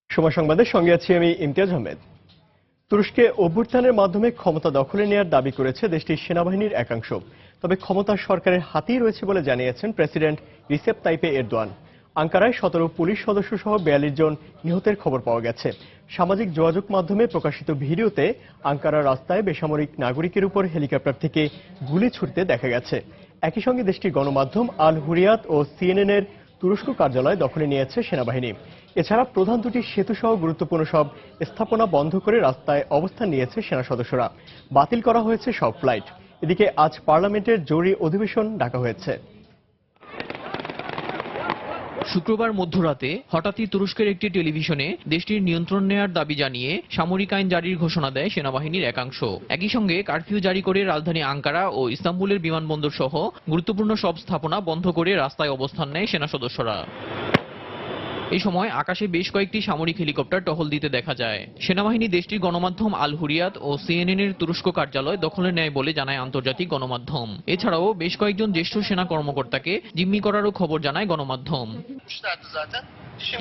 সময় সংবাদের সঙ্গে আছি আমি ইমতিয়াজ আহমেদ। তুরস্কে অভ্যুত্থানের মাধ্যমে ক্ষমতা দখলে নেওয়ার দাবি করেছে দেশটির সেনাবাহিনীর একাংশ। তবে ক্ষমতা সরকারের হাতেই রয়েছে বলে জানিয়েছেন প্রেসিডেন্ট রিসেপ তাইপে এরদোয়ান। আঙ্কারায় 17 পুলিশ সদস্য সহ 42 জন নিহতের খবর পাওয়া গেছে। সামাজিক যোগাযোগ মাধ্যমে প্রকাশিত ভিডিওতে আঙ্কারা রাস্তায় বেসামরিক নাগরিকের উপর হেলিকপ্টার থেকে গুলি ছুটতে দেখা গেছে। একই সঙ্গে দেশটির গণমাধ্যম আল হুরিয়াত ও সিএনএন এর তুরস্ক কার্যালয় দখলে নিয়েছে সেনাবাহিনী। এছাড়া প্রধান দুটি সেতু সহ গুরুত্বপূর্ণ সব স্থাপনা বন্ধ করে রাস্তায় অবস্থান নিয়েছে সেনা সদস্যরা। বাতিল করা হয়েছে সব ফ্লাইট। এদিকে আজ পার্লামেন্টের জরুরি অধিবেশন ডাকা হয়েছে। শুক্রবার মধ্যরাতে হঠাৎই তুরস্কের একটি টেলিভিশনে দেশটির নিয়ন্ত্রণ নেয়ার দাবি জানিয়ে সামরিক আইন জারির ঘোষণা দেয় সেনাবাহিনীর একাংশ। একই সঙ্গে কারফিউ জারি করে রাজধানী আঙ্কারা ও ইস্তাম্বুলের বিমানবন্দর সহ গুরুত্বপূর্ণ সব স্থাপনা বন্ধ করে রাস্তায় অবস্থান নেয় সেনা সদস্যরা। এই সময় আকাশে বেশ কয়েকটি সামরিক হেলিকপ্টার টহল দিতে দেখা যায়। সেনাবাহিনী দেশটির গণমাধ্যম আল হুরিয়াত ও সিএনএন এর তুরস্ক কার্যালয় দখলে নেয় বলে জানায় আন্তর্জাতিক গণমাধ্যম। এছাড়াও বেশ কয়েকজন জ্যেষ্ঠ সেনা কর্মকর্তাকে জিম্মি করারও খবর জানায় গণমাধ্যম।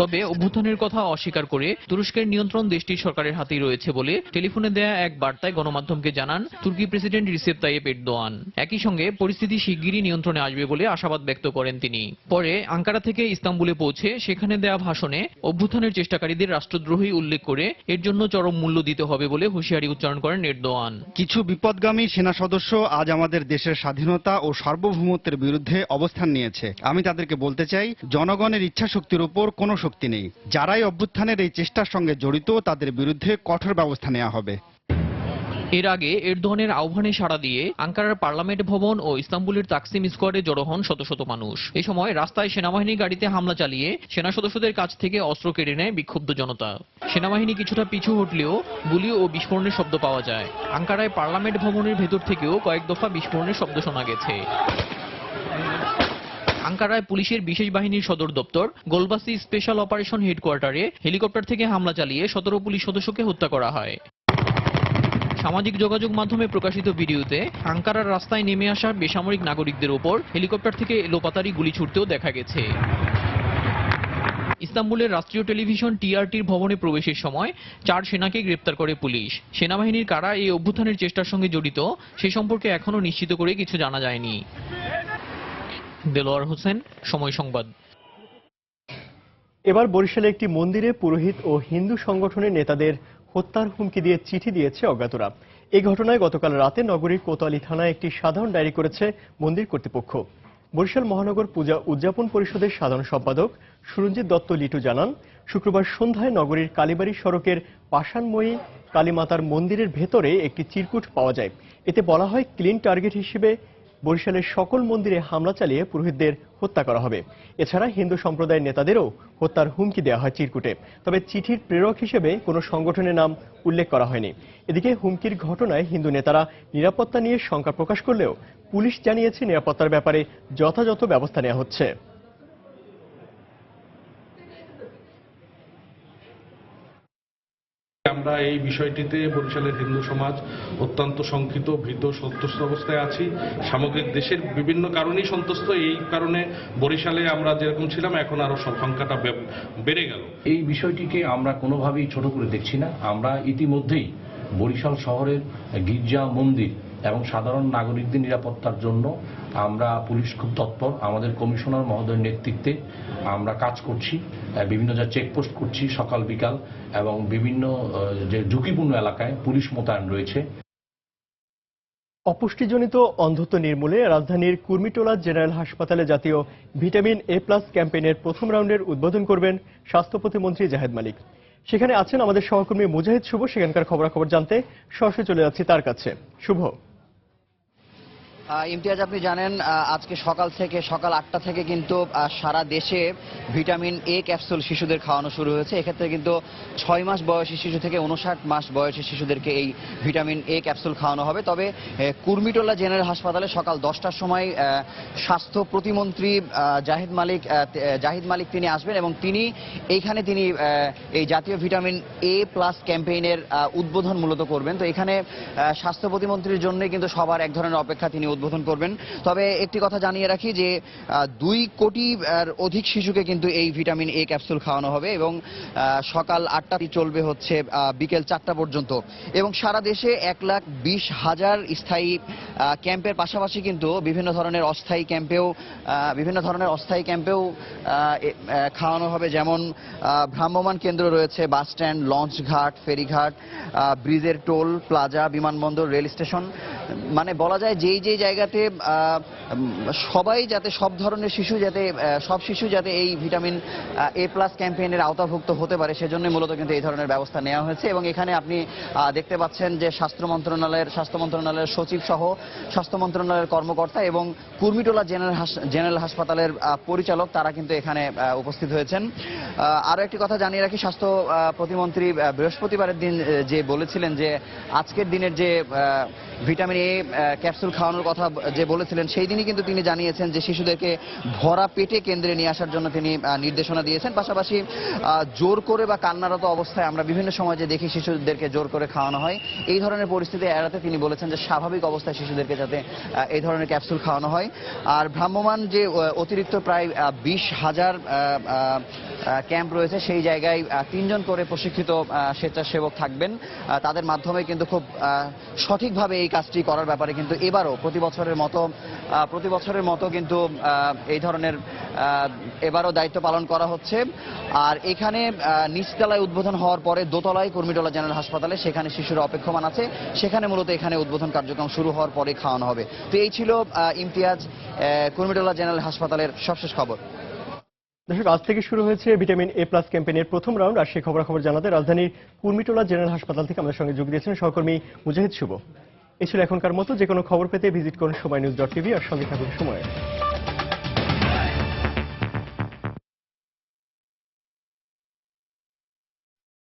তবে অভ্যুত্থানের কথা অস্বীকার করে তুরস্কের নিয়ন্ত্রণ দেশটির সরকারের হাতেই রয়েছে বলে টেলিফোনে দেয়া এক বার্তায় গণমাধ্যমকে জানান তুর্কি প্রেসিডেন্ট রিসেপ তাইয়েপ এরদোয়ান। একই সঙ্গে পরিস্থিতি শিগগিরই নিয়ন্ত্রণে আসবে বলে আশাবাদ ব্যক্ত করেন তিনি। পরে আঙ্কারা থেকে ইস্তাম্বুলে পৌঁছে সেখানে দেয়া ভাষণে অভ্যুত্থানের চেষ্টাকারীদের রাষ্ট্রদ্রোহী উল্লেখ করে এর জন্য চরম মূল্য দিতে হবে বলে হুঁশিয়ারি উচ্চারণ করেন এরদোয়ান। কিছু বিপদগামী সেনা সদস্য আজ আমাদের দেশের স্বাধীনতা ও সার্বভৌমত্বের বিরুদ্ধে অবস্থান নিয়েছে। আমি তাদেরকে বলতে চাই, জনগণের ইচ্ছাশক্তির উপর কোনো শক্তি নেই। যারাই অভ্যুত্থানের এই চেষ্টার সঙ্গে জড়িত তাদের বিরুদ্ধে কঠোর ব্যবস্থা নেওয়া হবে। এর আগে এরদোয়ানের আহ্বানে সাড়া দিয়ে আঙ্কারার পার্লামেন্ট ভবন ও ইস্তাম্বুলের তাকসিম স্কোয়ারে জড়ো হন শত শত মানুষ। এই সময় রাস্তায় সেনাবাহিনীর গাড়িতে হামলা চালিয়ে সেনা সদস্যদের কাছ থেকে অস্ত্র কেড়ে নেয় বিক্ষুব্ধ জনতা। সেনাবাহিনী কিছুটা পিছু হটলেও গুলি ও বিস্ফোরণের শব্দ পাওয়া যায়। আঙ্কারায় পার্লামেন্ট ভবনের ভেতর থেকেও কয়েক দফা বিস্ফোরণের শব্দ শোনা গেছে। আঙ্কারায় পুলিশের বিশেষ বাহিনীর সদর দপ্তর গোলবাসি স্পেশাল অপারেশন হেডকোয়ার্টারে হেলিকপ্টার থেকে হামলা চালিয়ে 17 পুলিশ সদস্যকে হত্যা করা হয়। সামাজিক যোগাযোগ মাধ্যমে প্রকাশিত ভিডিওতে আঙ্কারার রাস্তায় নেমে আসা বেসামরিক নাগরিকদের ওপর হেলিকপ্টার থেকে এলোপাতাড়ি গুলি ছুটতেও দেখা গেছে। ইস্তাম্বুলের রাষ্ট্রীয় টেলিভিশন টিআরটির ভবনে প্রবেশের সময় 4 সেনাকে গ্রেপ্তার করে পুলিশ। সেনাবাহিনীর কারা এই অভ্যুত্থানের চেষ্টার সঙ্গে জড়িত সে সম্পর্কে এখনো নিশ্চিত করে কিছু জানা যায়নি। দেলোয়ার হোসেন, সময় সংবাদ। এবার বরিশালে একটি মন্দিরে পুরোহিত ও হিন্দু সংগঠনের নেতাদের হত্যার হুমকি দিয়ে চিঠি দিয়েছে অজ্ঞাতরা। এই ঘটনায় গতকাল রাতে নগরীর কোতোয়ালি থানায় একটি সাধারণ ডায়েরি করেছে মন্দির কর্তৃপক্ষ। বরিশাল মহানগর পূজা উদযাপন পরিষদের সাধারণ সম্পাদক সুরঞ্জিত দত্ত লিটু জানান, শুক্রবার সন্ধ্যায় নগরীর কালীবাড়ি সড়কের পাষাণময়ী কালীমাতার মন্দিরের ভেতরে একটি চিরকুট পাওয়া যায়। এতে বলা হয় ক্লিন টার্গেট হিসেবে বরিশালের সকল মন্দিরে হামলা চালিয়ে পুরোহিতদের হত্যা করা হবে। এছাড়া হিন্দু সম্প্রদায়ের নেতাদেরও হত্যার হুমকি দেওয়া হয় চিরকুটে। তবে চিঠির প্রেরক হিসেবে কোনো সংগঠনের নাম উল্লেখ করা হয়নি। এদিকে হুমকির ঘটনায় হিন্দু নেতারা নিরাপত্তা নিয়ে শঙ্কা প্রকাশ করলেও পুলিশ জানিয়েছে নিরাপত্তার ব্যাপারে যথাযথ ব্যবস্থা নেওয়া হচ্ছে। আমরা এই বিষয়টিতে বরিশালের হিন্দু সমাজ অত্যন্ত শঙ্কিত, ভীত, সন্ত্রস্ত অবস্থায় আছি। সামগ্রিক দেশের বিভিন্ন কারণেই সন্ত্রস্ত। এই কারণে বরিশালে আমরা যেরকম ছিলাম এখন আরো সংখ্যাটা বেড়ে গেল। এই বিষয়টিকে আমরা কোনোভাবেই ছোট করে দেখছি না। আমরা ইতিমধ্যেই বরিশাল শহরের গির্জা, মন্দির এবং সাধারণ নাগরিকদের নিরাপত্তার জন্য আমরা পুলিশ খুব তৎপর। আমাদের কমিশনার মহোদয়ের নেতৃত্বে আমরা কাজ করছি, বিভিন্ন জায়গায় চেকপোস্ট করছি সকাল বিকাল, এবং বিভিন্ন যে ঝুঁকিপূর্ণ এলাকায় পুলিশ মোতায়েন রয়েছে। অপুষ্টিজনিত অন্ধত্ব নির্মূলে রাজধানীর কুর্মিটোলা জেনারেল হাসপাতালে জাতীয় ভিটামিন এ+ ক্যাম্পেইনের প্রথম রাউন্ডের উদ্বোধন করবেন স্বাস্থ্য প্রতিমন্ত্রী জাহেদ মালিক। সেখানে আছেন আমাদের সহকর্মী মুজাহিদ শুভ। সেখানকার খবরাখবর জানতে সরাসরি চলে যাচ্ছি তার কাছে। শুভ। ইমতিয়াজ, আপনি জানেন আজকে সকাল 8টা থেকে কিন্তু সারা দেশে ভিটামিন এ ক্যাপসুল শিশুদের খাওয়ানো শুরু হয়েছে। এক্ষেত্রে কিন্তু 6 মাস বয়সী শিশু থেকে 59 মাস বয়সী শিশুদেরকে এই ভিটামিন এ ক্যাপসুল খাওয়ানো হবে। তবে কুর্মিটোলা জেনারেল হাসপাতালে সকাল 10টার সময় স্বাস্থ্য প্রতিমন্ত্রী জাহিদ মালিক তিনি আসবেন এবং তিনি এই জাতীয় ভিটামিন এ+ ক্যাম্পেইনের উদ্বোধন মূলত করবেন। তো এখানে স্বাস্থ্য প্রতিমন্ত্রীর জন্য কিন্তু সবার এক ধরনের অপেক্ষা। তিনি উদ্বোধন করবেন। তবে একটি কথা জানিয়ে রাখি যে 2 কোটি অধিক শিশুকে কিন্তু এই ভিটামিন এ ক্যাপসুল খাওয়ানো হবে এবং সকাল 8টা চলবে হচ্ছে বিকেল 4টা পর্যন্ত এবং সারা দেশে 1,20,000 স্থায়ী ক্যাম্পের পাশাপাশি কিন্তু বিভিন্ন ধরনের অস্থায়ী ক্যাম্পেও খাওয়ানো হবে। যেমন ভ্রাম্যমাণ কেন্দ্র রয়েছে, বাস স্ট্যান্ড, লঞ্চ ঘাট, ফেরিঘাট, ব্রিজের টোল প্লাজা, বিমানবন্দর, রেল স্টেশন, মানে বলা যায় যেই জায়গাতে সবাই যাতে সব ধরনের সব শিশু যাতে এই ভিটামিন এ প্লাস ক্যাম্পেইনের আওতাভুক্ত হতে পারে সেজন্য মূলত কিন্তু এই ধরনের ব্যবস্থা নেওয়া হয়েছে। এবং এখানে আপনি দেখতে পাচ্ছেন যে স্বাস্থ্য মন্ত্রণালয়ের সচিব সহ স্বাস্থ্য মন্ত্রণালয়ের কর্মকর্তা এবং কুর্মিটোলা জেনারেল হাসপাতালের পরিচালক তারা কিন্তু এখানে উপস্থিত হয়েছেন। আরো একটি কথা জানিয়ে রাখি, স্বাস্থ্য প্রতিমন্ত্রী বৃহস্পতিবারের দিন যে বলেছিলেন যে আজকের দিনের যে ভিটামিন এ ক্যাপসুল খাওয়ানোর কথা যে বলেছিলেন সেই দিনই কিন্তু তিনি জানিয়েছেন যে শিশুদেরকে ভরা পেটে কেন্দ্রে নিয়ে আসার জন্য তিনি নির্দেশনা দিয়েছেন। পাশাপাশি জোর করে বা কান্নারত অবস্থায় আমরা বিভিন্ন সময় যে দেখি শিশুদেরকে জোর করে খাওয়ানো হয়, এই ধরনের পরিস্থিতি এড়াতে তিনি বলেছেন যে স্বাভাবিক অবস্থায় শিশুদেরকে যাতে এই ধরনের ক্যাপসুল খাওয়ানো হয়। আর ভ্রাম্যমাণ যে অতিরিক্ত প্রায় 20,000 ক্যাম্প রয়েছে সেই জায়গায় 3 জন করে প্রশিক্ষিত স্বেচ্ছাসেবক থাকবেন। তাদের মাধ্যমে কিন্তু খুব সঠিকভাবে এই কাজটি করার ব্যাপারে কিন্তু এবারও প্রতি বছরের মতো কিন্তু এই ধরনের এবারও দায়িত্ব পালন করা হচ্ছে। আর এখানে নিচতলায় উদ্বোধন হওয়ার পরে দোতলায় কুর্মিটোলা জেনারেল হাসপাতালে সেখানে শিশুরা অপেক্ষমান আছে, সেখানে মূলত এখানে উদ্বোধন কার্যক্রম শুরু হওয়ার পরে খাওয়ানো হবে। তো এই ছিল ইমতিয়াজ কুর্মিটোলা জেনারেল হাসপাতালের সবশেষ খবর। দর্শক, আজ থেকে শুরু হয়েছে ভিটামিন এ প্লাস ক্যাম্পেইনের প্রথম রাউন্ড। আর সেই খবরাখবর জানাতে রাজধানীর কুর্মিটোলা জেনারেল হাসপাতাল থেকে আমাদের সঙ্গে যোগ দিয়েছেন সহকর্মী মুজাহিদ শুভ। এই ছিল এখনকার মতো। যে কোনো খবর পেতে ভিজিট করুন সময়নিউজ.tv আর সঙ্গে থাকুন সময়।